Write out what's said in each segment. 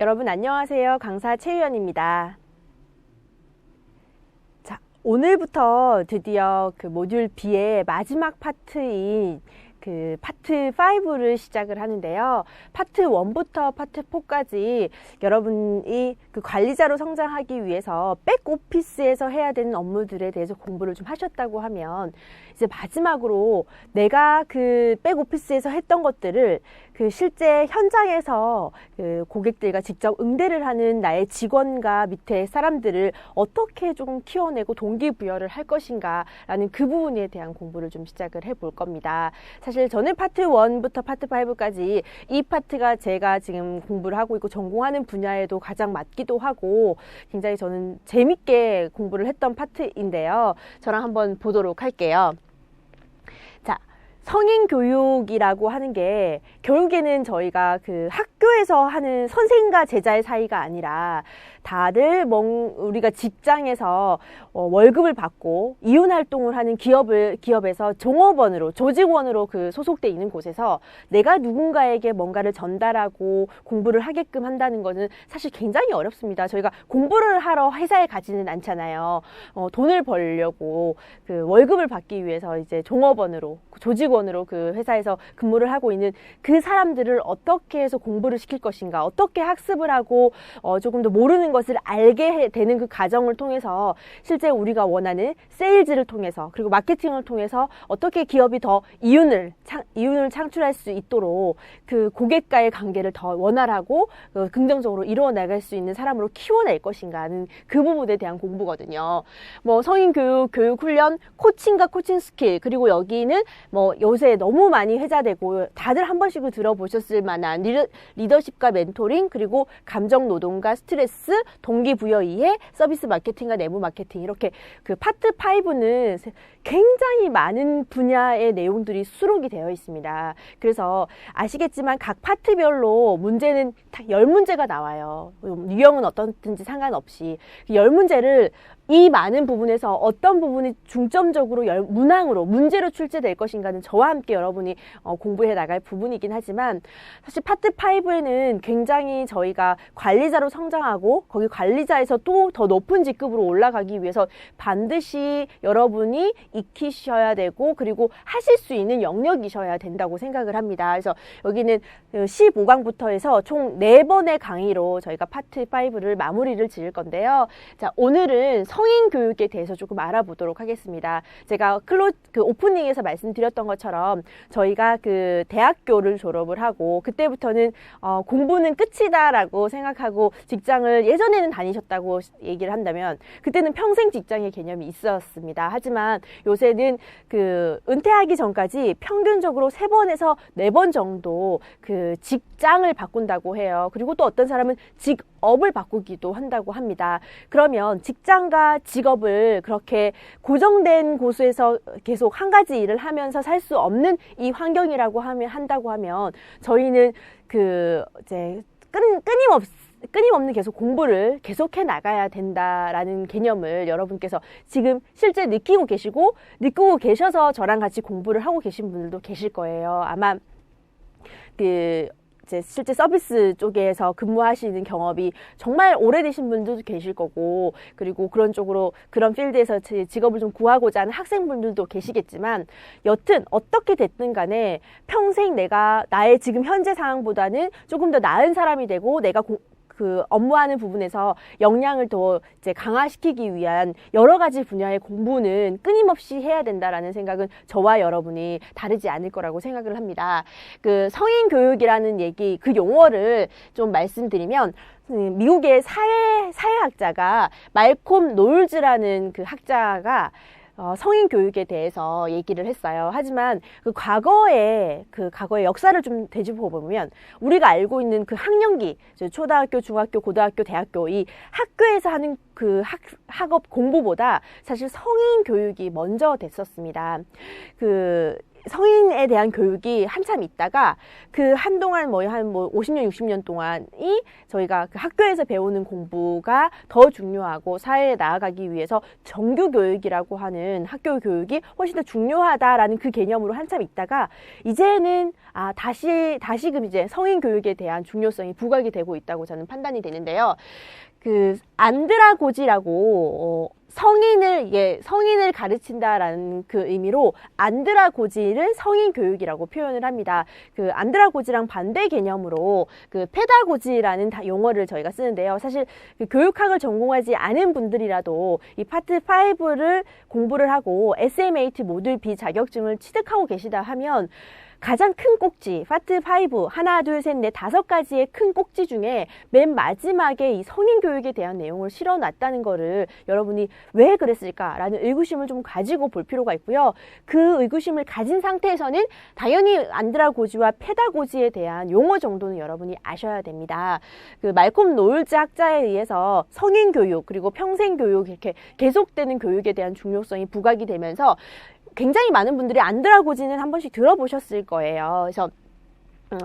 여러분 안녕하세요. 강사 최유연입니다. 자, 오늘부터 드디어 그 모듈 B의 마지막 파트인 그 파트 5를 시작을 하는데요. 파트 1부터 파트 4까지 여러분이 그 관리자로 성장하기 위해서 백오피스에서 해야 되는 업무들에 대해서 공부를 좀 하셨다고 하면 이제 마지막으로 내가 그 백오피스에서 했던 것들을 그 실제 현장에서 그 고객들과 직접 응대를 하는 나의 직원과 밑에 사람들을 어떻게 조금 키워내고 동기부여를 할 것인가 라는 그 부분에 대한 공부를 좀 시작을 해볼 겁니다. 사실 저는 파트 1부터 파트 5까지 이 파트가 제가 지금 공부를 하고 있고 전공하는 분야에도 가장 맞기도 하고 굉장히 저는 재밌게 공부를 했던 파트인데요. 저랑 한번 보도록 할게요. 자, 성인 교육이라고 하는 게 결국에는 저희가 그 학교에서 하는 선생님과 제자의 사이가 아니라 다들 우리가 직장에서 월급을 받고 이윤 활동을 하는 기업에서 종업원으로 조직원으로 그 소속돼 있는 곳에서 내가 누군가에게 뭔가를 전달하고 공부를 하게끔 한다는 것은 사실 굉장히 어렵습니다. 저희가 공부를 하러 회사에 가지는 않잖아요. 돈을 벌려고 그 월급을 받기 위해서 이제 종업원으로 조직원으로 그 회사에서 근무를 하고 있는 그 사람들을 어떻게 해서 공부를 시킬 것인가, 어떻게 학습을 하고 조금 더 모르는 것을 알게 되는 그 과정을 통해서 실제 우리가 원하는 세일즈를 통해서 그리고 마케팅을 통해서 어떻게 기업이 더 이윤을 창출할 수 있도록 그 고객과의 관계를 더 원활하고 긍정적으로 이루어 나갈 수 있는 사람으로 키워낼 것인가 하는 그 부분에 대한 공부거든요. 뭐 성인 교육 훈련, 코칭과 코칭 스킬, 그리고 여기는 뭐 요새 너무 많이 회자되고 다들 한 번씩은 들어보셨을 만한 리더십과 멘토링, 그리고 감정 노동과 스트레스, 동기부여 이해, 서비스 마케팅과 내부 마케팅, 이렇게 그 파트 5는 굉장히 많은 분야의 내용들이 수록이 되어 있습니다. 그래서 아시겠지만 각 파트별로 문제는 다 10문제가 나와요. 유형은 어떻든지 상관없이 10문제를 이 많은 부분에서 어떤 부분이 중점적으로 문항으로 문제로 출제될 것인가는 저와 함께 여러분이 공부해 나갈 부분이긴 하지만 사실 파트 5에는 굉장히 저희가 관리자로 성장하고 거기 관리자에서 또 더 높은 직급으로 올라가기 위해서 반드시 여러분이 익히셔야 되고 그리고 하실 수 있는 영역이셔야 된다고 생각을 합니다. 그래서 여기는 15강부터 해서 총 4번의 강의로 저희가 파트 5를 마무리를 지을 건데요. 자, 오늘은 성인 교육에 대해서 조금 알아보도록 하겠습니다. 제가 그 오프닝에서 말씀드렸던 것처럼 저희가 그 대학교를 졸업을 하고 그때부터는 공부는 끝이다라고 생각하고 직장을 예전에는 다니셨다고 얘기를 한다면 그때는 평생 직장의 개념이 있었습니다. 하지만 요새는 그 은퇴하기 전까지 평균적으로 3번에서 4번 정도 그 직장을 바꾼다고 해요. 그리고 또 어떤 사람은 직업을 바꾸기도 한다고 합니다. 그러면 직장과 직업을 그렇게 고정된 곳에서 계속 한 가지 일을 하면서 살 수 없는 이 환경이라고 한다고 하면 저희는 그 이제 끊임없는 계속 공부를 계속해 나가야 된다라는 개념을 여러분께서 지금 실제 느끼고 계셔서 저랑 같이 공부를 하고 계신 분들도 계실 거예요. 아마 그 이제 실제 서비스 쪽에서 근무하시는 경험이 정말 오래되신 분들도 계실 거고 그리고 그런 쪽으로 그런 필드에서 직업을 좀 구하고자 하는 학생분들도 계시겠지만 여튼 어떻게 됐든 간에 평생 내가 나의 지금 현재 상황보다는 조금 더 나은 사람이 되고 내가 그 업무하는 부분에서 역량을 더 이제 강화시키기 위한 여러 가지 분야의 공부는 끊임없이 해야 된다라는 생각은 저와 여러분이 다르지 않을 거라고 생각을 합니다. 그 성인 교육이라는 얘기, 그 용어를 좀 말씀드리면 미국의 사회학자가 말콤 노울즈라는 그 학자가 성인 교육에 대해서 얘기를 했어요. 하지만 그 과거의 역사를 좀 되짚어 보면 우리가 알고 있는 그 학년기, 초등학교, 중학교, 고등학교, 대학교 이 학교에서 하는 그 학업 공부보다 사실 성인 교육이 먼저 됐었습니다. 성인에 대한 교육이 한참 있다가 그 한동안 한 50년, 60년 동안이 저희가 그 학교에서 배우는 공부가 더 중요하고 사회에 나아가기 위해서 정규 교육이라고 하는 학교 교육이 훨씬 더 중요하다라는 그 개념으로 한참 있다가 이제는 다시금 이제 성인 교육에 대한 중요성이 부각이 되고 있다고 저는 판단이 되는데요. 그 안드라고지라고 성인을 가르친다라는 그 의미로 안드라고지를 성인 교육이라고 표현을 합니다. 그 안드라고지랑 반대 개념으로 그 페다고지라는 용어를 저희가 쓰는데요. 사실 그 교육학을 전공하지 않은 분들이라도 이 파트 5를 공부를 하고 SMAT 모듈 B 자격증을 취득하고 계시다 하면 가장 큰 꼭지, 파트 5, 하나, 둘, 셋, 넷, 5가지의 큰 꼭지 중에 맨 마지막에 이 성인 교육에 대한 내용을 실어놨다는 거를 여러분이 왜 그랬을까라는 의구심을 좀 가지고 볼 필요가 있고요. 그 의구심을 가진 상태에서는 당연히 안드라고지와 페다고지에 대한 용어 정도는 여러분이 아셔야 됩니다. 그 말콤 노을즈 학자에 의해서 성인 교육 그리고 평생 교육 이렇게 계속되는 교육에 대한 중요성이 부각이 되면서 굉장히 많은 분들이 안드라고지는 한 번씩 들어보셨을 거예요. 그래서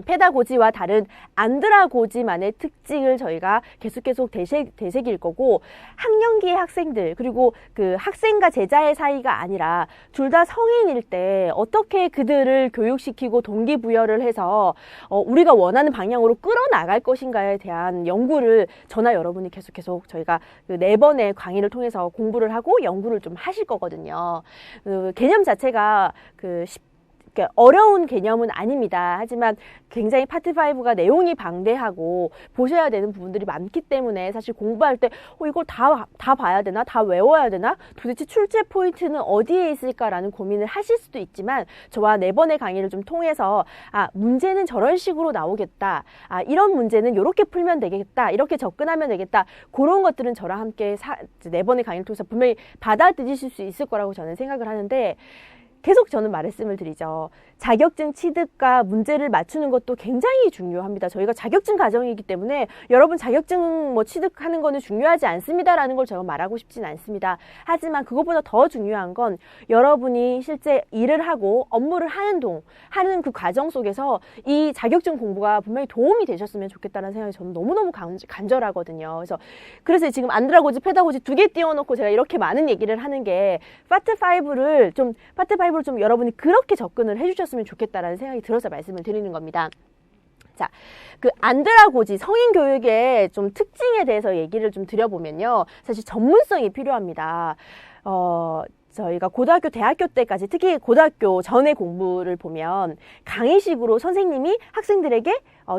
페다고지와 다른 안드라고지만의 특징을 저희가 계속 되새길 거고 학령기의 학생들 그리고 그 학생과 제자의 사이가 아니라 둘 다 성인일 때 어떻게 그들을 교육시키고 동기부여를 해서 우리가 원하는 방향으로 끌어나갈 것인가에 대한 연구를 저나 여러분이 계속 저희가 그 4번의 강의를 통해서 공부를 하고 연구를 좀 하실 거거든요. 그 개념 자체가 어려운 개념은 아닙니다. 하지만 굉장히 파트 5가 내용이 방대하고 보셔야 되는 부분들이 많기 때문에 사실 공부할 때 이걸 다 봐야 되나? 다 외워야 되나? 도대체 출제 포인트는 어디에 있을까라는 고민을 하실 수도 있지만 저와 4번의 강의를 좀 통해서 문제는 저런 식으로 나오겠다. 이런 문제는 이렇게 풀면 되겠다. 이렇게 접근하면 되겠다. 그런 것들은 저랑 함께 4번의 강의를 통해서 분명히 받아들이실 수 있을 거라고 저는 생각을 하는데 계속 저는 말씀을 드리죠. 자격증 취득과 문제를 맞추는 것도 굉장히 중요합니다. 저희가 자격증 과정이기 때문에 여러분 자격증 취득하는 거는 중요하지 않습니다라는 걸 제가 말하고 싶진 않습니다. 하지만 그것보다 더 중요한 건 여러분이 실제 일을 하고 업무를 하는 그 과정 속에서 이 자격증 공부가 분명히 도움이 되셨으면 좋겠다는 생각이 저는 너무너무 간절하거든요. 그래서 지금 안드라고지, 페다고지 2개 띄워놓고 제가 이렇게 많은 얘기를 하는 게 파트 5를 좀 여러분이 그렇게 접근을 해주셨으면 좋겠다라는 생각이 들어서 말씀을 드리는 겁니다. 자, 그 안드라고지 성인 교육의 좀 특징에 대해서 얘기를 좀 드려보면요. 사실 전문성이 필요합니다. 저희가 고등학교, 대학교 때까지 특히 고등학교 전의 공부를 보면 강의식으로 선생님이 학생들에게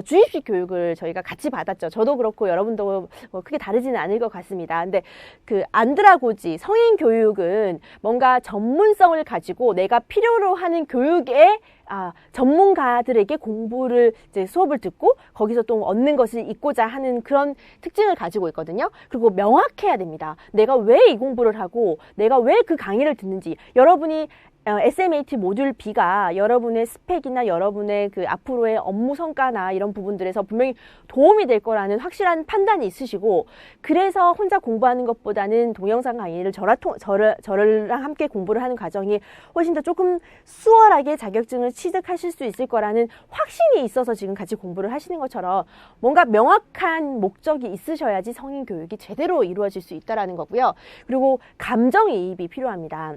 주입식 교육을 저희가 같이 받았죠. 저도 그렇고 여러분도 크게 다르지는 않을 것 같습니다. 근데 그 안드라고지 성인 교육은 뭔가 전문성을 가지고 내가 필요로 하는 교육에 전문가들에게 공부를 수업을 듣고 거기서 또 얻는 것을 잊고자 하는 그런 특징을 가지고 있거든요. 그리고 명확해야 됩니다. 내가 왜 이 공부를 하고 내가 왜 그 강의를 듣는지 여러분이 SMAT 모듈 B가 여러분의 스펙이나 여러분의 그 앞으로의 업무 성과나 이런 부분들에서 분명히 도움이 될 거라는 확실한 판단이 있으시고 그래서 혼자 공부하는 것보다는 동영상 강의를 저랑 함께 공부를 하는 과정이 훨씬 더 조금 수월하게 자격증을 취득하실 수 있을 거라는 확신이 있어서 지금 같이 공부를 하시는 것처럼 뭔가 명확한 목적이 있으셔야지 성인 교육이 제대로 이루어질 수 있다는 거고요. 그리고 감정이입이 필요합니다.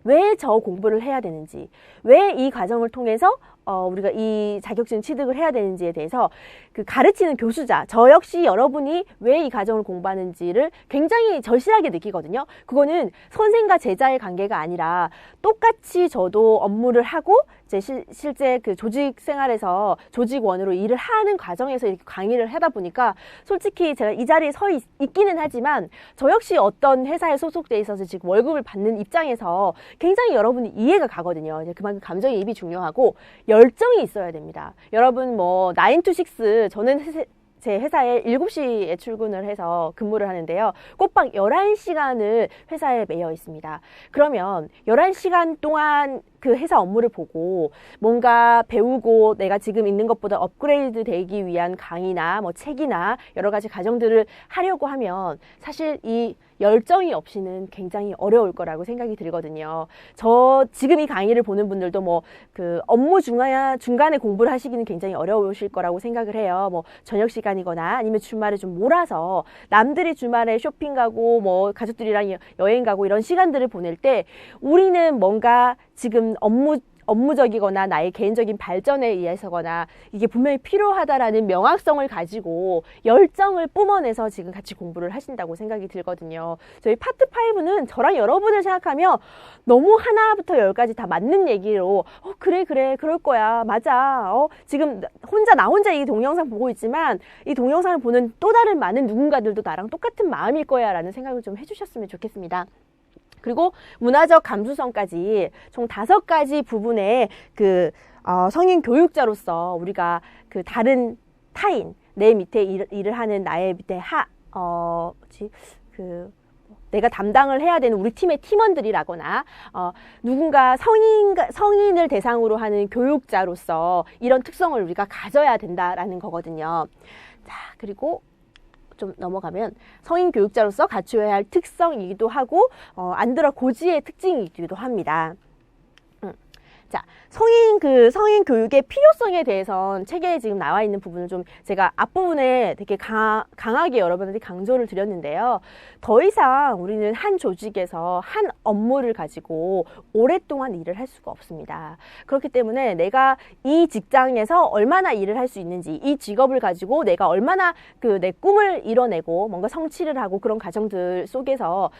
왜 저 공부를 해야 되는지, 왜 이 과정을 통해서 우리가 이 자격증 취득을 해야 되는지에 대해서 그 가르치는 교수자, 저 역시 여러분이 왜 이 과정을 공부하는지를 굉장히 절실하게 느끼거든요. 그거는 선생과 제자의 관계가 아니라 똑같이 저도 업무를 하고 실제 그 조직 생활에서 조직원으로 일을 하는 과정에서 이렇게 강의를 하다 보니까 솔직히 제가 이 자리에 서 있기는 하지만 저 역시 어떤 회사에 소속돼 있어서 지금 월급을 받는 입장에서 굉장히 여러분이 이해가 가거든요. 그만큼 감정이입이 중요하고 열정이 있어야 됩니다. 여러분 9 to 6 저는 제 회사에 7시에 출근을 해서 근무를 하는데요. 꼬박 11시간을 회사에 매여 있습니다. 그러면 11시간 동안 그 회사 업무를 보고 뭔가 배우고 내가 지금 있는 것보다 업그레이드 되기 위한 강의나 책이나 여러 가지 과정들을 하려고 하면 사실 이 열정이 없이는 굉장히 어려울 거라고 생각이 들거든요. 저 지금 이 강의를 보는 분들도 뭐 그 업무 중간에 공부를 하시기는 굉장히 어려우실 거라고 생각을 해요. 뭐 저녁 시간이거나 아니면 주말에 좀 몰아서 남들이 주말에 쇼핑 가고 뭐 가족들이랑 여행 가고 이런 시간들을 보낼 때 우리는 뭔가 지금 업무적이거나 나의 개인적인 발전에 의해서거나 이게 분명히 필요하다라는 명확성을 가지고 열정을 뿜어내서 지금 같이 공부를 하신다고 생각이 들거든요. 저희 파트 5는 저랑 여러분을 생각하면 너무 하나부터 열까지 다 맞는 얘기로 그래 그럴 거야 맞아 지금 나 혼자 이 동영상 보고 있지만 이 동영상을 보는 또 다른 많은 누군가들도 나랑 똑같은 마음일 거야 라는 생각을 좀 해주셨으면 좋겠습니다. 그리고 문화적 감수성까지 총 5가지 부분의 성인 교육자로서 우리가 그 다른 타인, 내 밑에 일을 하는 나의 밑에 내가 담당을 해야 되는 우리 팀의 팀원들이라거나 누군가 성인을 대상으로 하는 교육자로서 이런 특성을 우리가 가져야 된다라는 거거든요. 자, 그리고 좀 넘어가면 성인 교육자로서 갖추어야 할 특성이기도 하고 안드러 고지의 특징이기도 합니다. 자, 성인 교육의 필요성에 대해선 책에 지금 나와 있는 부분을 좀 제가 앞부분에 되게 강하게 여러분한테 강조를 드렸는데요. 더 이상 우리는 한 조직에서 한 업무를 가지고 오랫동안 일을 할 수가 없습니다. 그렇기 때문에 내가 이 직장에서 얼마나 일을 할 수 있는지, 이 직업을 가지고 내가 얼마나 내 꿈을 이뤄내고 뭔가 성취를 하고 그런 과정들 속에서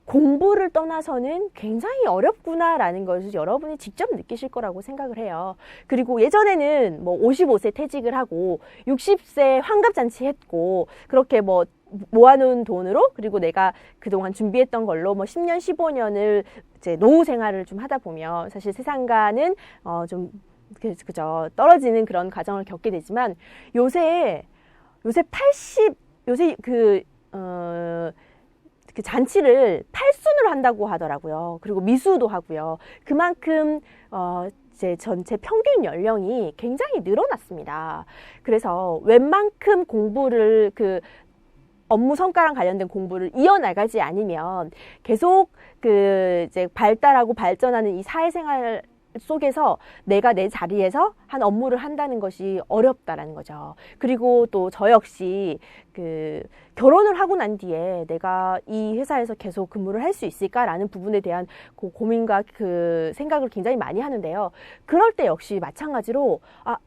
공부를 떠나서는 굉장히 어렵구나라는 것을 여러분이 직접 느끼실 거라고 생각을 해요. 그리고 예전에는 뭐 55세 퇴직을 하고 60세 환갑잔치 했고 그렇게 뭐 모아놓은 돈으로 그리고 내가 그동안 준비했던 걸로 뭐 10년, 15년을 이제 노후 생활을 좀 하다 보면 사실 세상과는 그저 떨어지는 그런 과정을 겪게 되지만 요새 그 잔치를 8순으로 한다고 하더라고요. 그리고 미수도 하고요. 그만큼 이제 전체 평균 연령이 굉장히 늘어났습니다. 그래서 웬만큼 공부를 업무 성과랑 관련된 공부를 이어나가지 않으면 계속 이제 발달하고 발전하는 이 사회생활 속에서 내가 내 자리에서 한 업무를 한다는 것이 어렵다라는 거죠. 그리고 또 저 역시 결혼을 하고 난 뒤에 내가 이 회사에서 계속 근무를 할 수 있을까라는 부분에 대한 고민과 생각을 굉장히 많이 하는데요. 그럴 때 역시 마찬가지로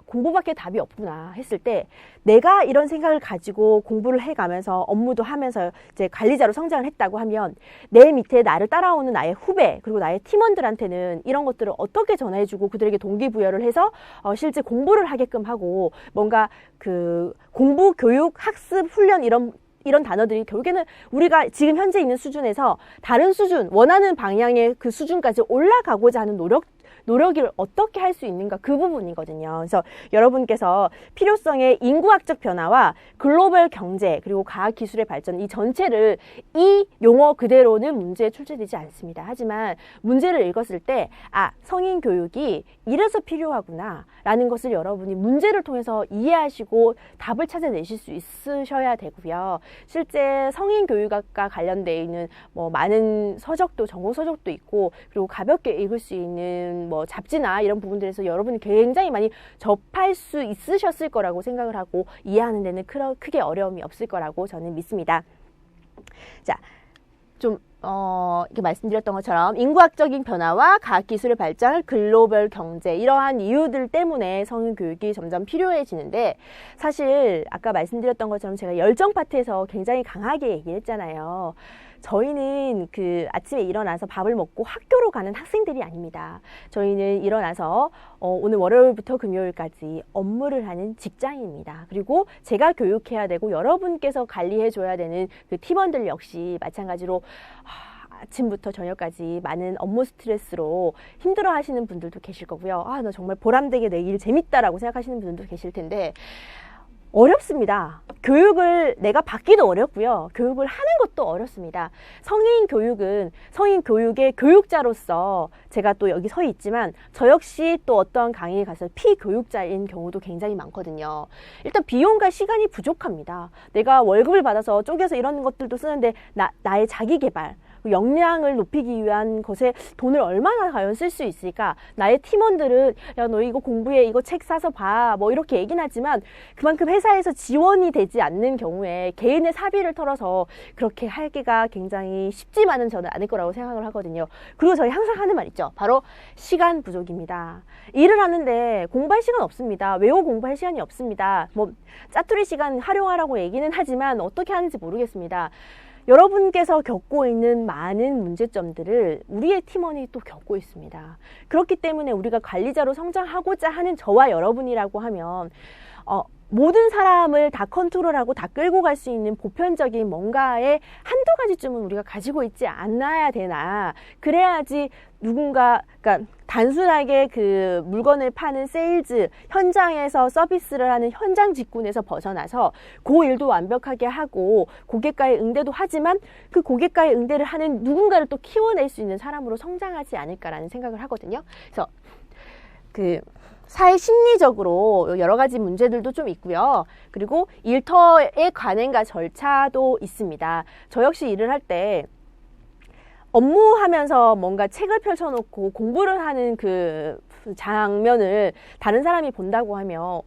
공부밖에 답이 없구나 했을 때 내가 이런 생각을 가지고 공부를 해가면서 업무도 하면서 이제 관리자로 성장을 했다고 하면 내 밑에 나를 따라오는 나의 후배 그리고 나의 팀원들한테는 이런 것들을 어떻게 전해주고 그들에게 동기부여를 해서 실제 공부를 하게끔 하고 뭔가 공부, 교육, 학습, 훈련 이런 단어들이 결국에는 우리가 지금 현재 있는 수준에서 다른 수준, 원하는 방향의 그 수준까지 올라가고자 하는 노력을 어떻게 할 수 있는가 그 부분이거든요. 그래서 여러분께서 필요성의 인구학적 변화와 글로벌 경제 그리고 과학기술의 발전 이 전체를 이 용어 그대로는 문제에 출제되지 않습니다. 하지만 문제를 읽었을 때 성인 교육이 이래서 필요하구나 라는 것을 여러분이 문제를 통해서 이해하시고 답을 찾아내실 수 있으셔야 되고요. 실제 성인 교육학과 관련되어 있는 많은 서적도 정보 서적도 있고 그리고 가볍게 읽을 수 있는 잡지나 이런 부분들에서 여러분이 굉장히 많이 접할 수 있으셨을 거라고 생각을 하고 이해하는 데는 크게 어려움이 없을 거라고 저는 믿습니다. 자, 이렇게 말씀드렸던 것처럼 인구학적인 변화와 과학기술의 발전, 글로벌 경제 이러한 이유들 때문에 성인교육이 점점 필요해지는데 사실 아까 말씀드렸던 것처럼 제가 열정 파트에서 굉장히 강하게 얘기를 했잖아요. 저희는 아침에 일어나서 밥을 먹고 학교로 가는 학생들이 아닙니다. 저희는 일어나서 오늘 월요일부터 금요일까지 업무를 하는 직장인입니다. 그리고 제가 교육해야 되고 여러분께서 관리해줘야 되는 팀원들 역시 마찬가지로 아침부터 저녁까지 많은 업무 스트레스로 힘들어 하시는 분들도 계실 거고요. 나 정말 보람되게 내 일 재밌다라고 생각하시는 분들도 계실 텐데 어렵습니다. 교육을 내가 받기도 어렵고요. 교육을 하는 것도 어렵습니다. 성인 교육의 교육자로서 제가 또 여기 서 있지만 저 역시 또 어떤 강의에 가서 피교육자인 경우도 굉장히 많거든요. 일단 비용과 시간이 부족합니다. 내가 월급을 받아서 쪼개서 이런 것들도 쓰는데 나의 자기 개발, 역량을 높이기 위한 것에 돈을 얼마나 과연 쓸 수 있을까? 나의 팀원들은 야, 너 이거 공부해, 이거 책 사서 봐, 뭐 이렇게 얘기는 하지만 그만큼 회사에서 지원이 되지 않는 경우에 개인의 사비를 털어서 그렇게 하기가 굉장히 쉽지만은 저는 않을 거라고 생각을 하거든요. 그리고 저희 항상 하는 말 있죠. 바로 시간 부족입니다. 일을 하는데 공부할 시간 없습니다. 외워 공부할 시간이 없습니다. 뭐 짜투리 시간 활용하라고 얘기는 하지만 어떻게 하는지 모르겠습니다. 여러분께서 겪고 있는 많은 문제점들을 우리의 팀원이 또 겪고 있습니다. 그렇기 때문에 우리가 관리자로 성장하고자 하는 저와 여러분이라고 하면 모든 사람을 다 컨트롤하고 다 끌고 갈 수 있는 보편적인 뭔가의 한두 가지쯤은 우리가 가지고 있지 않아야 되나. 그래야지 그러니까 단순하게 그 물건을 파는 세일즈, 현장에서 서비스를 하는 현장 직군에서 벗어나서 그 일도 완벽하게 하고 고객과의 응대도 하지만 그 고객과의 응대를 하는 누군가를 또 키워낼 수 있는 사람으로 성장하지 않을까라는 생각을 하거든요. 그래서 사회 심리적으로 여러 가지 문제들도 좀 있고요. 그리고 일터의 관행과 절차도 있습니다. 저 역시 일을 할 때 업무하면서 뭔가 책을 펼쳐놓고 공부를 하는 그 장면을 다른 사람이 본다고 하면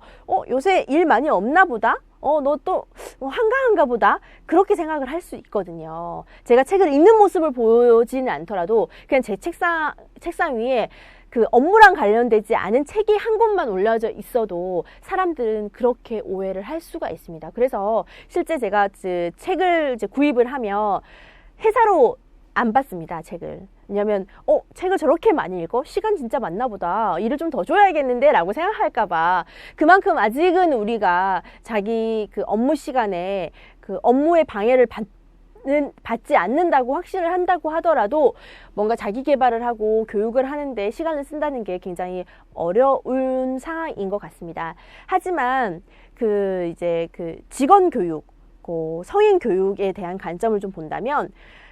요새 일 많이 없나 보다? 너 또 한가한가 보다? 그렇게 생각을 할 수 있거든요. 제가 책을 읽는 모습을 보여지는 않더라도 그냥 제 책상 위에 그 업무랑 관련되지 않은 책이 한 권만 올려져 있어도 사람들은 그렇게 오해를 할 수가 있습니다. 그래서 실제 제가 책을 구입을 하면 회사로 안 받습니다, 책을. 왜냐면 책을 저렇게 많이 읽어? 시간 진짜 많나 보다. 일을 좀 더 줘야겠는데 라고 생각할까 봐. 그만큼 아직은 우리가 자기 그 업무 시간에 그 업무의 방해를 받지 않는다고 확신을 한다고 하더라도 뭔가 자기 개발을 하고 교육을 하는데 시간을 쓴다는 게 굉장히 어려운 상황인 것 같습니다. 하지만 직원 교육, 성인 교육에 대한 관점을 좀 본다면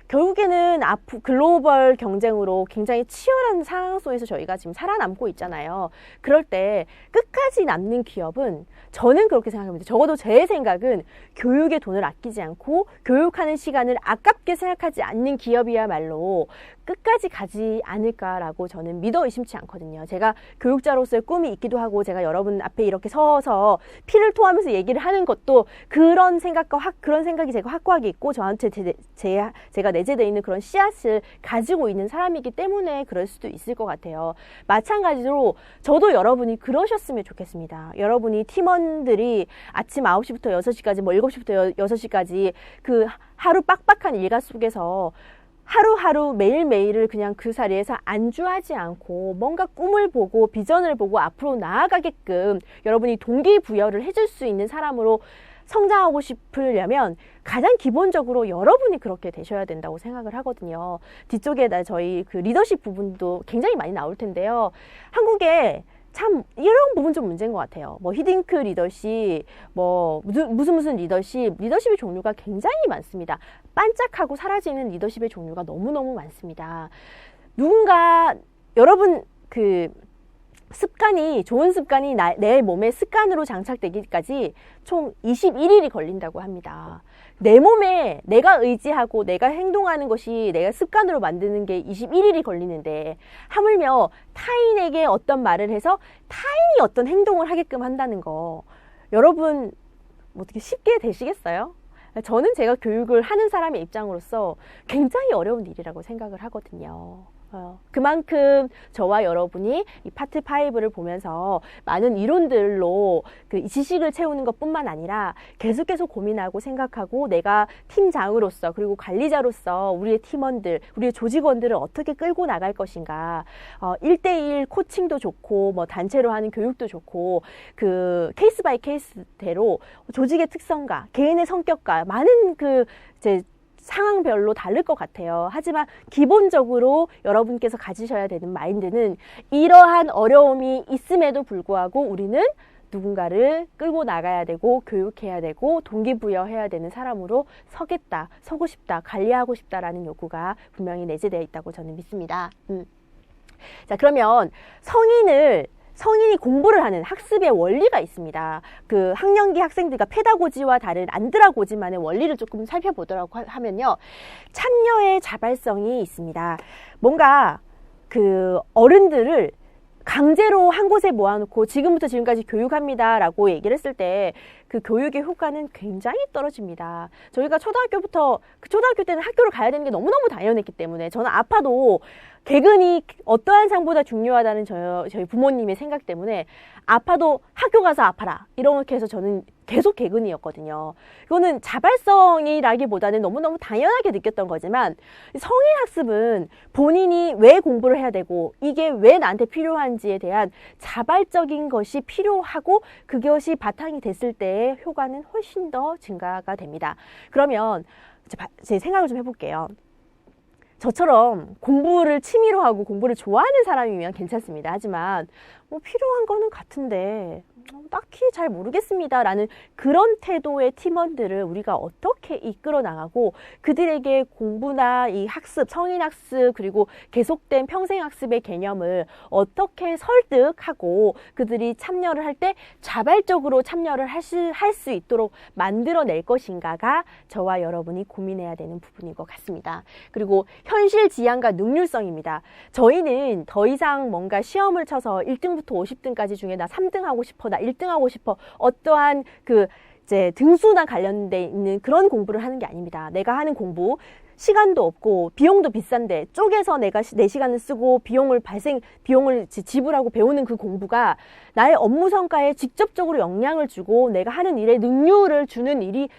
결국에는 글로벌 경쟁으로 굉장히 치열한 상황 속에서 저희가 지금 살아남고 있잖아요. 그럴 때 끝까지 남는 기업은 저는 그렇게 생각합니다. 적어도 제 생각은 교육에 돈을 아끼지 않고 교육하는 시간을 아깝게 생각하지 않는 기업이야말로 끝까지 가지 않을까라고 저는 믿어 의심치 않거든요. 제가 교육자로서의 꿈이 있기도 하고 제가 여러분 앞에 이렇게 서서 피를 토하면서 얘기를 하는 것도 그런 생각이 제가 확고하게 있고 저한테 제가 내재되어 있는 그런 씨앗을 가지고 있는 사람이기 때문에 그럴 수도 있을 것 같아요. 마찬가지로 저도 여러분이 그러셨으면 좋겠습니다. 여러분이 팀원들이 아침 9시부터 6시까지 7시부터 6시까지 그 하루 빡빡한 일과 속에서 하루하루 매일매일을 그냥 그 자리에서 안주하지 않고 뭔가 꿈을 보고 비전을 보고 앞으로 나아가게끔 여러분이 동기부여를 해줄 수 있는 사람으로 성장하고 싶으려면 가장 기본적으로 여러분이 그렇게 되셔야 된다고 생각을 하거든요. 뒤쪽에 저희 그 리더십 부분도 굉장히 많이 나올 텐데요. 한국에 참 이런 부분 좀 문제인 것 같아요. 뭐 히딩크 리더십, 뭐 무슨 리더십의 종류가 굉장히 많습니다. 반짝하고 사라지는 리더십의 종류가 너무너무 많습니다. 여러분 좋은 습관이 내 몸에 습관으로 장착되기까지 총 21일이 걸린다고 합니다. 내 몸에 내가 의지하고 내가 행동하는 것이 내가 습관으로 만드는 게 21일이 걸리는데 하물며 타인에게 어떤 말을 해서 타인이 어떤 행동을 하게끔 한다는 거 여러분 어떻게 쉽게 되시겠어요? 저는 제가 교육을 하는 사람의 입장으로서 굉장히 어려운 일이라고 생각을 하거든요. 그만큼 저와 여러분이 이 파트 5를 보면서 많은 이론들로 그 지식을 채우는 것뿐만 아니라 계속 고민하고 생각하고 내가 팀장으로서 그리고 관리자로서 우리의 팀원들, 우리의 조직원들을 어떻게 끌고 나갈 것인가. 1대1 코칭도 좋고 뭐 단체로 하는 교육도 좋고 그 케이스 바이 케이스대로 조직의 특성과 개인의 성격과 많은 상황별로 다를 것 같아요. 하지만 기본적으로 여러분께서 가지셔야 되는 마인드는 이러한 어려움이 있음에도 불구하고 우리는 누군가를 끌고 나가야 되고 교육해야 되고 동기부여해야 되는 사람으로 서겠다, 서고 싶다, 관리하고 싶다라는 욕구가 분명히 내재되어 있다고 저는 믿습니다. 자, 그러면 성인이 공부를 하는 학습의 원리가 있습니다. 그 학령기 학생들과 페다고지와 다른 안드라고지만의 원리를 조금 살펴보도록 하면요. 참여의 자발성이 있습니다. 뭔가 그 어른들을 강제로 한 곳에 모아놓고 지금부터 지금까지 교육합니다 라고 얘기를 했을 때 그 교육의 효과는 굉장히 떨어집니다. 저희가 초등학교 때는 학교를 가야 되는 게 너무너무 당연했기 때문에 저는 아파도 개근이 어떠한 상보다 중요하다는 저희 부모님의 생각 때문에 아파도 학교 가서 아파라 이렇게 해서 저는 계속 개근이었거든요. 이거는 자발성이라기보다는 너무너무 당연하게 느꼈던 거지만 성인 학습은 본인이 왜 공부를 해야 되고 이게 왜 나한테 필요한지에 대한 자발적인 것이 필요하고 그것이 바탕이 됐을 때의 효과는 훨씬 더 증가가 됩니다. 그러면 제 생각을 좀 해볼게요. 저처럼 공부를 취미로 하고 공부를 좋아하는 사람이면 괜찮습니다. 하지만 뭐 필요한 거는 같은데 딱히 잘 모르겠습니다 라는 그런 태도의 팀원들을 우리가 어떻게 이끌어 나가고 그들에게 공부나 이 학습, 성인 학습 그리고 계속된 평생 학습의 개념을 어떻게 설득하고 그들이 참여를 할 때 자발적으로 참여를 할 수 있도록 만들어낼 것인가가 저와 여러분이 고민해야 되는 부분인 것 같습니다. 그리고 현실 지향과 능률성입니다. 저희는 더 이상 뭔가 시험을 쳐서 1등부터 50등까지 중에 나 3등 하고 싶어, 나 1등 하고 싶어, 어떠한 이제 등수나 관련돼 있는 그런 공부를 하는 게 아닙니다. 내가 하는 공부, 시간도 없고 비용도 비싼데 쪼개서 내가 내 시간을 쓰고 비용을 지불하고 배우는 그 공부가 나의 업무 성과에 직접적으로 영향을 주고 내가 하는 일에 능률을 주는 일이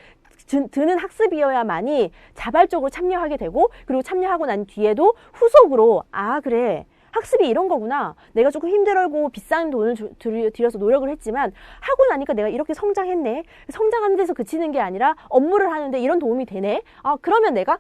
드는 학습이어야만이 자발적으로 참여하게 되고 그리고 참여하고 난 뒤에도 후속으로 그래 학습이 이런 거구나. 내가 조금 힘들고 비싼 돈을 들여서 노력을 했지만 하고 나니까 내가 이렇게 성장했네. 성장하는 데서 그치는 게 아니라 업무를 하는데 이런 도움이 되네. 그러면 내가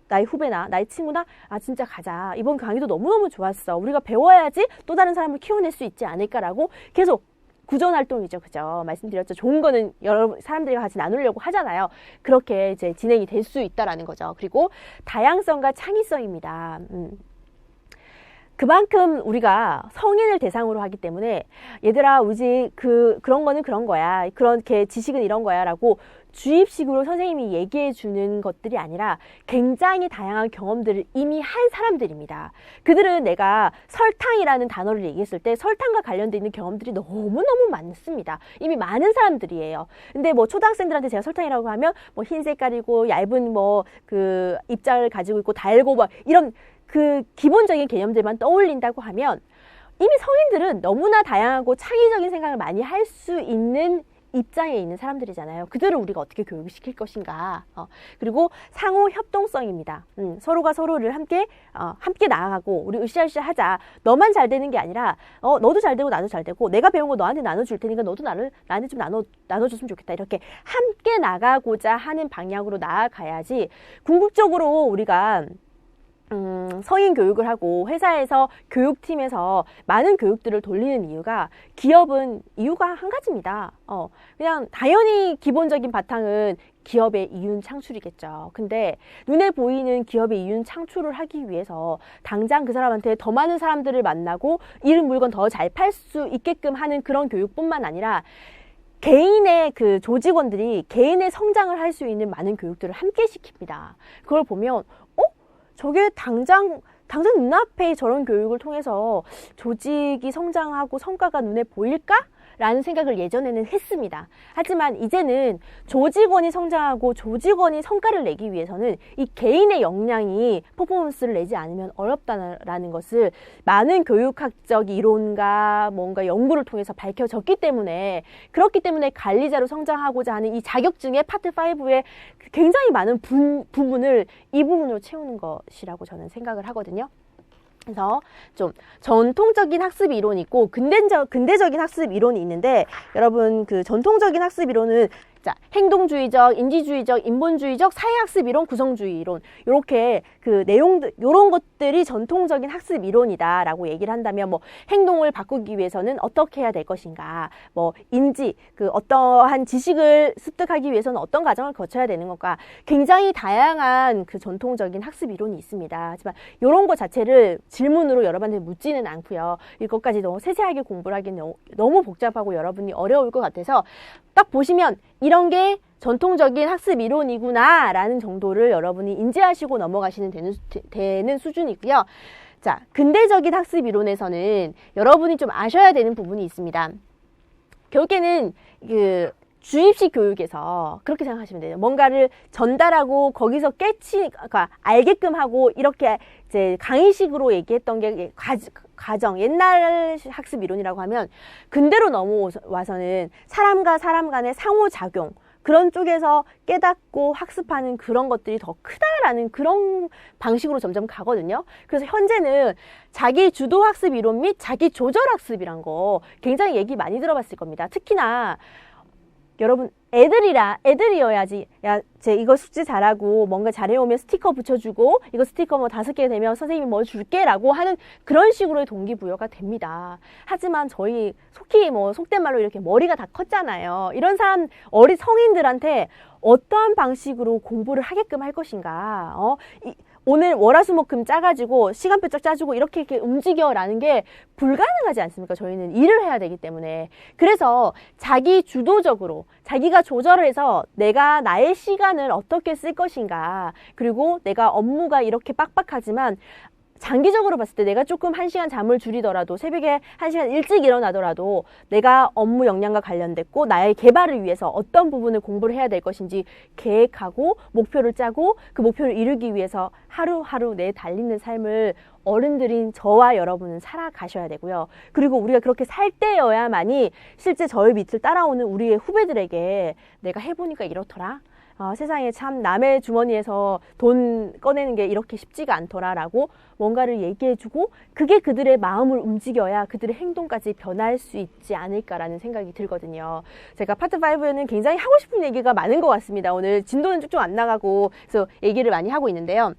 나의 후배나 나의 친구나 진짜 가자. 이번 강의도 너무너무 좋았어. 우리가 배워야지 또 다른 사람을 키워낼 수 있지 않을까라고 계속 구전활동이죠. 그죠? 말씀드렸죠. 좋은 거는 여러 사람들과 같이 나누려고 하잖아요. 그렇게 이제 진행이 될 수 있다라는 거죠. 그리고 다양성과 창의성입니다. 그만큼 우리가 성인을 대상으로 하기 때문에 얘들아 우지 그런 거는 그런 거야. 그렇게 지식은 이런 거야 라고 주입식으로 선생님이 얘기해 주는 것들이 아니라 굉장히 다양한 경험들을 이미 한 사람들입니다. 그들은 내가 설탕이라는 단어를 얘기했을 때 설탕과 관련돼 있는 경험들이 너무너무 많습니다. 이미 많은 사람들이에요. 근데 뭐 초등학생들한테 제가 설탕이라고 하면 뭐 흰 색깔이고 얇은 그 입자를 가지고 있고 달고 막 이런 그 기본적인 개념들만 떠올린다고 하면 이미 성인들은 너무나 다양하고 창의적인 생각을 많이 할 수 있는 입장에 있는 사람들이잖아요. 그들을 우리가 어떻게 교육시킬 것인가. 그리고 상호 협동성입니다. 서로가 서로를 함께 나아가고 우리 으쌰으쌰 하자. 너만 잘 되는 게 아니라 너도 잘 되고 나도 잘 되고 내가 배운 거 너한테 나눠줄 테니까 너도 나한테 좀 나눠줬으면 좋겠다. 이렇게 함께 나가고자 하는 방향으로 나아가야지 궁극적으로 우리가 성인 교육을 하고 회사에서 교육팀에서 많은 교육들을 돌리는 이유가 기업은 이유가 한 가지입니다. 그냥 당연히 기본적인 바탕은 기업의 이윤 창출이겠죠. 근데 눈에 보이는 기업의 이윤 창출을 하기 위해서 당장 그 사람한테 더 많은 사람들을 만나고 이른 물건 더 잘 팔 수 있게끔 하는 그런 교육뿐만 아니라 개인의 그 조직원들이 개인의 성장을 할 수 있는 많은 교육들을 함께 시킵니다. 그걸 보면 저게 당장 눈앞에 저런 교육을 통해서 조직이 성장하고 성과가 눈에 보일까? 라는 생각을 예전에는 했습니다. 하지만 이제는 조직원이 성장하고 조직원이 성과를 내기 위해서는 이 개인의 역량이 퍼포먼스를 내지 않으면 어렵다는 것을 많은 교육학적 이론과 뭔가 연구를 통해서 밝혀졌기 때문에 그렇기 때문에 관리자로 성장하고자 하는 이 자격증의 파트 5의 굉장히 많은 부분을 이 부분으로 채우는 것이라고 저는 생각을 하거든요. 그래서 좀 전통적인 학습 이론이 있고 근대적인 학습 이론이 있는데 여러분 그 전통적인 학습 이론은 자, 행동주의적, 인지주의적, 인본주의적, 사회학습 이론, 구성주의 이론. 요렇게 그 내용들, 요런 것들이 전통적인 학습 이론이다라고 얘기를 한다면 뭐 행동을 바꾸기 위해서는 어떻게 해야 될 것인가, 뭐 인지, 그 어떠한 지식을 습득하기 위해서는 어떤 과정을 거쳐야 되는 건가, 굉장히 다양한 그 전통적인 학습 이론이 있습니다. 하지만 요런 거 자체를 질문으로 여러분한테 묻지는 않고요. 이것까지 너무 세세하게 공부를 하기는 너무 복잡하고 여러분이 어려울 것 같아서 딱 보시면 이런 게 전통적인 학습 이론이구나 라는 정도를 여러분이 인지하시고 넘어가시는 되는 수준이고요. 자, 근대적인 학습 이론에서는 여러분이 좀 아셔야 되는 부분이 있습니다. 결국에는 그 주입식 교육에서 그렇게 생각하시면 돼요. 뭔가를 전달하고 거기서 그러니까 알게끔 하고 이렇게 이제 강의식으로 얘기했던 게 과정, 옛날 학습 이론이라고 하면 근대로 넘어와서는 사람과 사람 간의 상호작용, 그런 쪽에서 깨닫고 학습하는 그런 것들이 더 크다라는 그런 방식으로 점점 가거든요. 그래서 현재는 자기 주도 학습 이론 및 자기 조절 학습이란 거 굉장히 얘기 많이 들어봤을 겁니다. 특히나 여러분 애들이어야지, 야, 쟤 이거 숙제 잘하고 뭔가 잘해오면 스티커 붙여주고 이거 스티커 뭐 5개 되면 선생님이 뭐 줄게 라고 하는 그런 식으로의 동기부여가 됩니다. 하지만 저희 속히 뭐 속된 말로 이렇게 머리가 다 컸잖아요. 이런 사람, 어린 성인들한테 어떠한 방식으로 공부를 하게끔 할 것인가, 오늘 월화수목금 짜가지고 시간표 쫙 짜주고 이렇게 움직여라는 게 불가능하지 않습니까? 저희는 일을 해야 되기 때문에. 그래서 자기 주도적으로 자기가 조절을 해서 내가 나의 시간을 어떻게 쓸 것인가, 그리고 내가 업무가 이렇게 빡빡하지만 장기적으로 봤을 때 내가 조금 1시간 잠을 줄이더라도, 새벽에 1시간 일찍 일어나더라도 내가 업무 역량과 관련됐고 나의 개발을 위해서 어떤 부분을 공부를 해야 될 것인지 계획하고 목표를 짜고 그 목표를 이루기 위해서 하루하루 내 달리는 삶을 어른들인 저와 여러분은 살아가셔야 되고요. 그리고 우리가 그렇게 살 때여야만이 실제 저희 밑을 따라오는 우리의 후배들에게 내가 해보니까 이렇더라, 세상에 참 남의 주머니에서 돈 꺼내는 게 이렇게 쉽지가 않더라라고 뭔가를 얘기해주고, 그게 그들의 마음을 움직여야 그들의 행동까지 변할 수 있지 않을까라는 생각이 들거든요. 제가 파트 5에는 굉장히 하고 싶은 얘기가 많은 것 같습니다. 오늘 진도는 쭉쭉 안 나가고 그래서 얘기를 많이 하고 있는데요.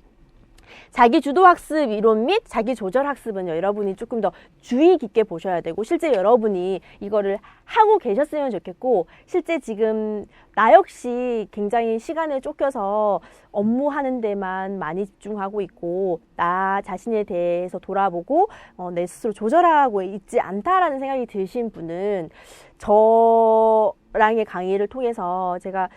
자기 주도 학습 이론 및 자기 조절 학습은 여러분이 조금 더 주의 깊게 보셔야 되고, 실제 여러분이 이거를 하고 계셨으면 좋겠고, 실제 지금 나 역시 굉장히 시간에 쫓겨서 업무하는 데만 많이 집중하고 있고 나 자신에 대해서 돌아보고 내 스스로 조절하고 있지 않다라는 생각이 드신 분은 저랑의 강의를 통해서 제가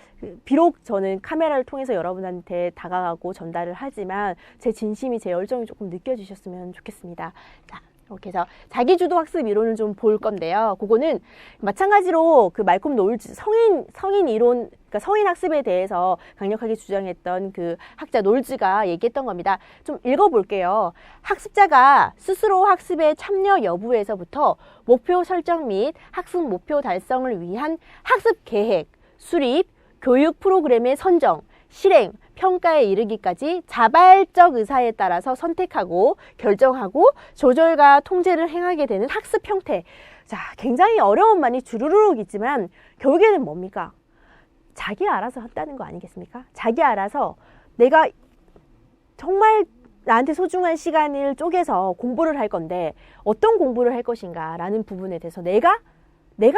비록 저는 카메라를 통해서 여러분한테 다가가고 전달을 하지만 제 진심이, 제 열정이 조금 느껴지셨으면 좋겠습니다. 자, 이렇게 해서 자기주도 학습 이론을 좀 볼 건데요. 그거는 마찬가지로 그 말콤 놀즈 성인 이론, 그러니까 성인 학습에 대해서 강력하게 주장했던 그 학자 놀즈가 얘기했던 겁니다. 좀 읽어볼게요. 학습자가 스스로 학습에 참여 여부에서부터 목표 설정 및 학습 목표 달성을 위한 학습 계획, 수립, 교육 프로그램의 선정, 실행, 평가에 이르기까지 자발적 의사에 따라서 선택하고 결정하고 조절과 통제를 행하게 되는 학습 형태. 자, 굉장히 어려운 말이 주르륵 있지만 결국에는 뭡니까? 자기 알아서 한다는 거 아니겠습니까? 자기 알아서 내가 정말 나한테 소중한 시간을 쪼개서 공부를 할 건데 어떤 공부를 할 것인가 라는 부분에 대해서 내가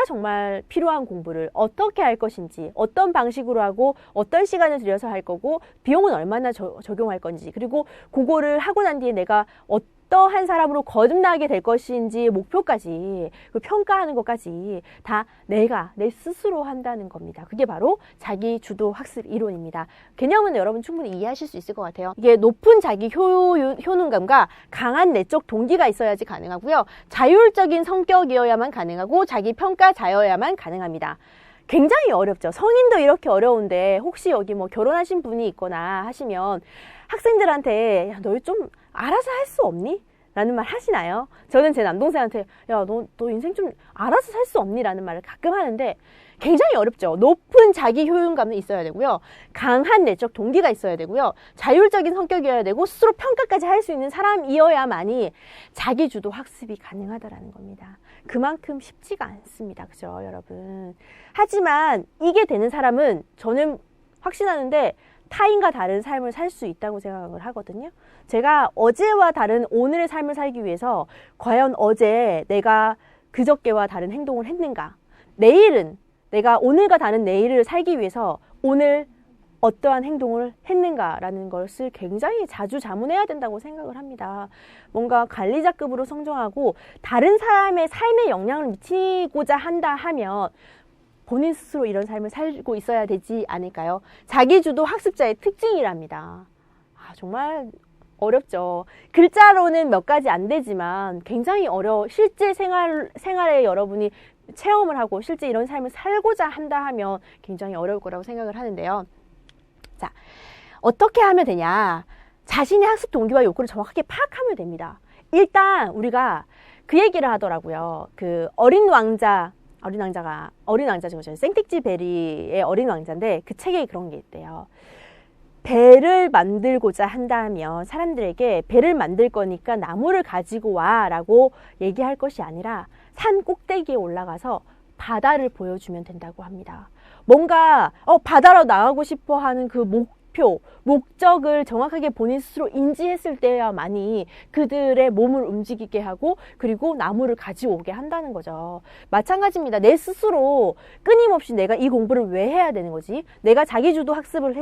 정말 필요한 공부를 어떻게 할 것인지, 어떤 방식으로 하고 어떤 시간을 들여서 할 거고 비용은 얼마나 적용할 건지, 그리고 그거를 하고 난 뒤에 내가 어떠한 사람으로 거듭나게 될 것인지 목표까지, 그 평가하는 것까지 다 내가 내 스스로 한다는 겁니다. 그게 바로 자기 주도 학습 이론입니다. 개념은 여러분 충분히 이해하실 수 있을 것 같아요. 이게 높은 자기 효능감과 강한 내적 동기가 있어야지 가능하고요. 자율적인 성격이어야만 가능하고 자기 평가자여야만 가능합니다. 굉장히 어렵죠. 성인도 이렇게 어려운데 혹시 여기 뭐 결혼하신 분이 있거나 하시면 학생들한테 야, 너 좀 알아서 할 수 없니? 라는 말 하시나요? 저는 제 남동생한테 야, 너 인생 좀 알아서 살 수 없니? 라는 말을 가끔 하는데 굉장히 어렵죠. 높은 자기 효용감이 있어야 되고요. 강한 내적 동기가 있어야 되고요. 자율적인 성격이어야 되고 스스로 평가까지 할 수 있는 사람이어야만이 자기주도 학습이 가능하다라는 겁니다. 그만큼 쉽지가 않습니다. 그죠, 여러분? 하지만 이게 되는 사람은 저는 확신하는데 타인과 다른 삶을 살 수 있다고 생각을 하거든요. 제가 어제와 다른 오늘의 삶을 살기 위해서 과연 어제 내가 그저께와 다른 행동을 했는가? 내일은 내가 오늘과 다른 내일을 살기 위해서 오늘 어떠한 행동을 했는가라는 것을 굉장히 자주 자문해야 된다고 생각을 합니다. 뭔가 관리자급으로 성장하고 다른 사람의 삶에 영향을 미치고자 한다 하면 본인 스스로 이런 삶을 살고 있어야 되지 않을까요? 자기주도 학습자의 특징이랍니다. 정말 어렵죠. 글자로는 몇 가지 안 되지만 굉장히 실제 생활에 여러분이 체험을 하고 실제 이런 삶을 살고자 한다 하면 굉장히 어려울 거라고 생각을 하는데요. 자, 어떻게 하면 되냐? 자신의 학습 동기와 욕구를 정확하게 파악하면 됩니다. 일단 우리가 그 얘기를 하더라고요. 그 어린 왕자죠. 생텍쥐 베리의 어린 왕자인데 그 책에 그런 게 있대요. 배를 만들고자 한다면 사람들에게 배를 만들 거니까 나무를 가지고 와 라고 얘기할 것이 아니라 산 꼭대기에 올라가서 바다를 보여주면 된다고 합니다. 뭔가 바다로 나가고 싶어 하는 그 목적을 정확하게 본인 스스로 인지했을 때야만이 그들의 몸을 움직이게 하고 그리고 나무를 가져오게 한다는 거죠. 마찬가지입니다. 내 스스로 끊임없이 내가 이 공부를 왜 해야 되는 거지? 내가 자기주도 학습을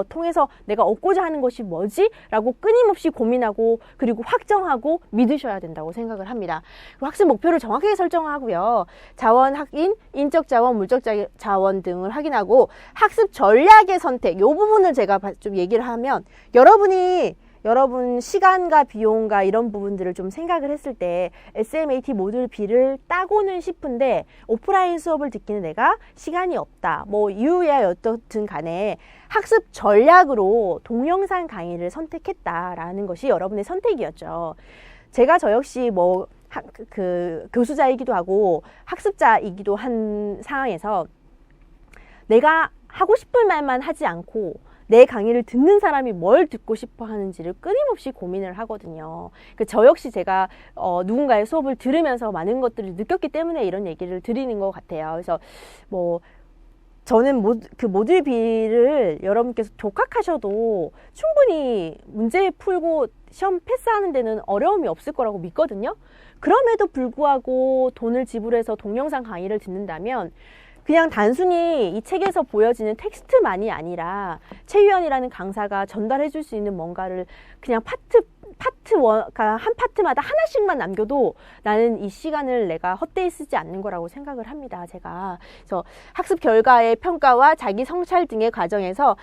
통해서 내가 얻고자 하는 것이 뭐지? 라고 끊임없이 고민하고 그리고 확정하고 믿으셔야 된다고 생각을 합니다. 학습 목표를 정확하게 설정하고요. 자원 확인, 인적 자원, 물적 자원 등을 확인하고 학습 전략의 선택, 이 부분을 제가 좀 얘기를 하면 여러분 시간과 비용과 이런 부분들을 좀 생각을 했을 때 SMAT 모듈 B를 따고는 싶은데 오프라인 수업을 듣기는 내가 시간이 없다. 뭐 이유야 어떻든 간에 학습 전략으로 동영상 강의를 선택했다라는 것이 여러분의 선택이었죠. 제가 저 역시 교수자이기도 하고 학습자이기도 한 상황에서 내가 하고 싶은 말만 하지 않고 내 강의를 듣는 사람이 뭘 듣고 싶어 하는지를 끊임없이 고민을 하거든요. 저 역시 제가 누군가의 수업을 들으면서 많은 것들을 느꼈기 때문에 이런 얘기를 드리는 것 같아요. 그래서 저는 그 모듈 B를 여러분께서 독학하셔도 충분히 문제 풀고 시험 패스하는 데는 어려움이 없을 거라고 믿거든요. 그럼에도 불구하고 돈을 지불해서 동영상 강의를 듣는다면 그냥 단순히 이 책에서 보여지는 텍스트만이 아니라 최유연이라는 강사가 전달해 줄 수 있는 뭔가를 그냥 한 파트마다 하나씩만 남겨도 나는 이 시간을 내가 헛되이 쓰지 않는 거라고 생각을 합니다. 그래서 학습 결과의 평가와 자기 성찰 등의 과정에서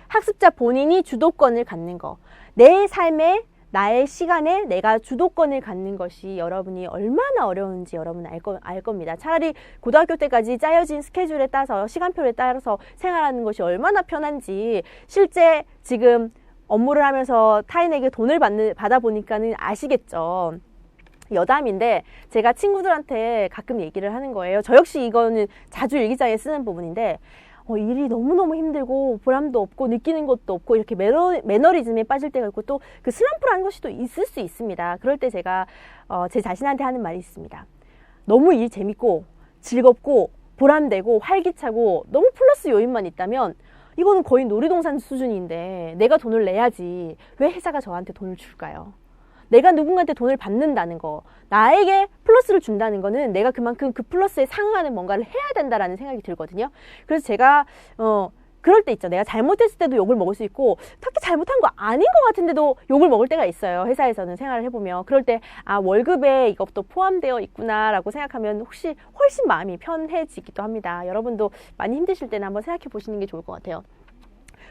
학습자 본인이 주도권을 갖는 거, 내 삶에 나의 시간에 내가 주도권을 갖는 것이 여러분이 얼마나 어려운지 여러분은 알 겁니다. 차라리 고등학교 때까지 짜여진 스케줄에 따라서 시간표에 따라서 생활하는 것이 얼마나 편한지 실제 지금 업무를 하면서 타인에게 돈을 받아보니까는 아시겠죠. 여담인데 제가 친구들한테 가끔 얘기를 하는 거예요. 저 역시 이거는 자주 일기장에 쓰는 부분인데 일이 너무너무 힘들고 보람도 없고 느끼는 것도 없고 이렇게 매너리즘에 빠질 때가 있고 또 그 슬럼프라는 것이 또 있을 수 있습니다. 그럴 때 제가 제 자신한테 하는 말이 있습니다. 너무 일이 재밌고 즐겁고 보람되고 활기차고 너무 플러스 요인만 있다면 이거는 거의 놀이동산 수준인데 내가 돈을 내야지 왜 회사가 저한테 돈을 줄까요? 내가 누군가한테 돈을 받는다는 거, 나에게 플러스를 준다는 거는 내가 그만큼 그 플러스에 상응하는 뭔가를 해야 된다라는 생각이 들거든요. 그래서 제가 그럴 때 있죠. 내가 잘못했을 때도 욕을 먹을 수 있고 딱히 잘못한 거 아닌 것 같은데도 욕을 먹을 때가 있어요. 회사에서는 생활을 해보면. 그럴 때 월급에 이것도 포함되어 있구나 라고 생각하면 혹시 훨씬 마음이 편해지기도 합니다. 여러분도 많이 힘드실 때는 한번 생각해 보시는 게 좋을 것 같아요.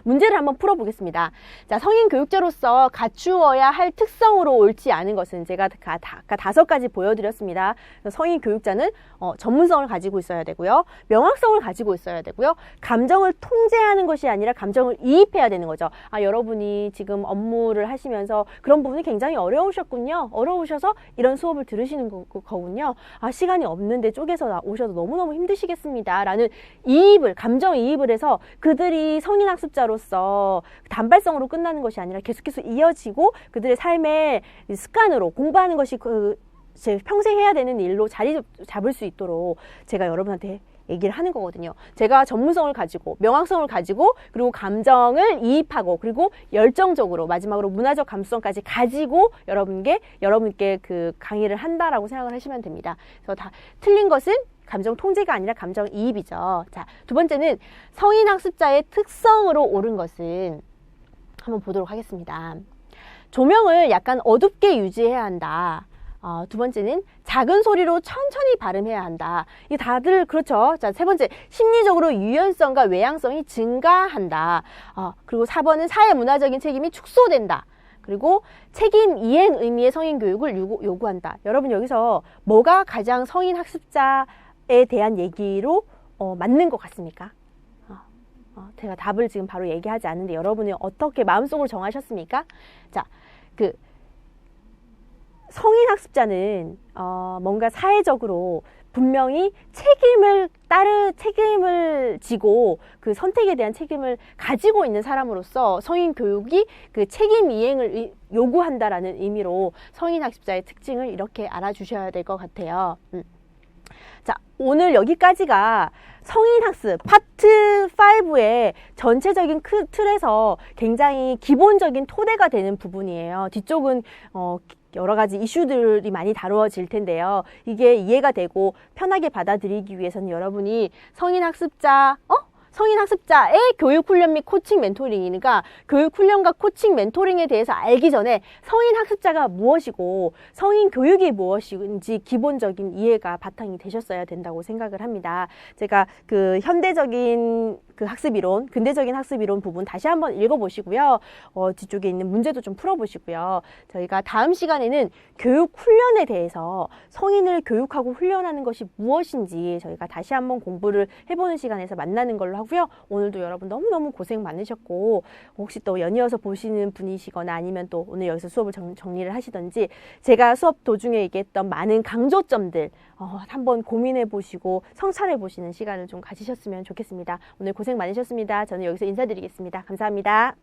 문제를 한번 풀어보겠습니다. 자, 성인 교육자로서 갖추어야 할 특성으로 옳지 않은 것은 제가 아까 5가지 보여드렸습니다. 성인 교육자는 전문성을 가지고 있어야 되고요. 명확성을 가지고 있어야 되고요. 감정을 통제하는 것이 아니라 감정을 이입해야 되는 거죠. 여러분이 지금 업무를 하시면서 그런 부분이 굉장히 어려우셨군요. 어려우셔서 이런 수업을 들으시는 거군요. 시간이 없는데 쪼개서 오셔서 너무너무 힘드시겠습니다. 라는 감정이입을 해서 그들이 성인 학습자로서 단발성으로 끝나는 것이 아니라 계속해서 이어지고 그들의 삶의 습관으로 공부하는 것이 평생 해야 되는 일로 자리 잡을 수 있도록 제가 여러분한테 얘기를 하는 거거든요. 제가 전문성을 가지고 명확성을 가지고 그리고 감정을 이입하고 그리고 열정적으로 마지막으로 문화적 감수성까지 가지고 여러분께 그 강의를 한다라고 생각을 하시면 됩니다. 그래서 다 틀린 것은 감정 통제가 아니라 감정 이입이죠. 자, 두 번째는 성인 학습자의 특성으로 옳은 것은 한번 보도록 하겠습니다. 조명을 약간 어둡게 유지해야 한다. 두 번째는 작은 소리로 천천히 발음해야 한다. 이게 다들 그렇죠. 자, 세 번째, 심리적으로 유연성과 외향성이 증가한다. 그리고 4번은 사회 문화적인 책임이 축소된다. 그리고 책임 이행 의미의 성인 교육을 요구한다. 여러분 여기서 뭐가 가장 성인 학습자에 대한 얘기로 맞는 것 같습니까? 제가 답을 지금 바로 얘기하지 않는데 여러분이 어떻게 마음속으로 정하셨습니까? 자, 성인 학습자는 뭔가 사회적으로 분명히 책임을 지고 그 선택에 대한 책임을 가지고 있는 사람으로서 성인 교육이 그 책임 이행을 요구한다라는 의미로 성인 학습자의 특징을 이렇게 알아주셔야 될 것 같아요. 자, 오늘 여기까지가 성인학습 파트 5의 전체적인 틀에서 굉장히 기본적인 토대가 되는 부분이에요. 뒤쪽은 여러 가지 이슈들이 많이 다루어질 텐데요. 이게 이해가 되고 편하게 받아들이기 위해서는 여러분이 성인학습자의 교육훈련 및 코칭 멘토링이니까 교육훈련과 코칭 멘토링에 대해서 알기 전에 성인학습자가 무엇이고 성인교육이 무엇인지 기본적인 이해가 바탕이 되셨어야 된다고 생각을 합니다. 제가 그 현대적인 그 학습이론, 근대적인 학습이론 부분 다시 한번 읽어보시고요. 뒤쪽에 있는 문제도 좀 풀어보시고요. 저희가 다음 시간에는 교육훈련에 대해서 성인을 교육하고 훈련하는 것이 무엇인지 저희가 다시 한번 공부를 해보는 시간에서 만나는 걸로 하고요. 오늘도 여러분 너무너무 고생 많으셨고 혹시 또 연이어서 보시는 분이시거나 아니면 또 오늘 여기서 수업을 정리를 하시던지 제가 수업 도중에 얘기했던 많은 강조점들 한번 고민해 보시고 성찰해 보시는 시간을 좀 가지셨으면 좋겠습니다. 오늘 고생 많으셨습니다. 저는 여기서 인사드리겠습니다. 감사합니다.